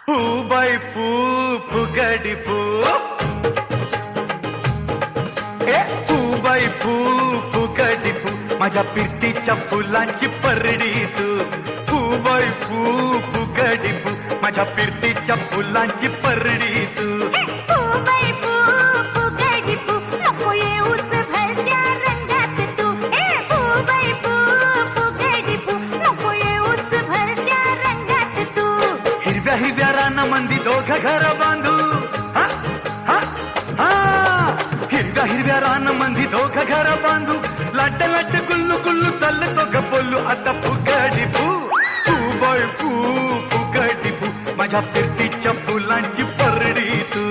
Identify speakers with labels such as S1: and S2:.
S1: फू बाई फू फुगडी फू ए फू बाई फू फुगडी फू माझ्या पिरतीच्या फुलांची परडी तू फू बाई फू फुगडी फू माझ्या पिरतीच्या फुलांची परडी तू
S2: फू बाई फू फुगडी फू नको येऊस भलत्या रंगात तू फू बाई फू फुगडी फू नको येऊस भलत्या रंगात तू
S1: हिरव्या हिरव्या रानामंदी दोघं घर बांधू हा हा हा हिरव्या हिरव्या रानामंदी दोघं घर बांधू लाट लाट गुल्लू गुल्लू चालतो ग बोलू आता फुगडी फू फू बाई फू फुगडी फू माझ्या पिरतीच्या फुलांची परडी तू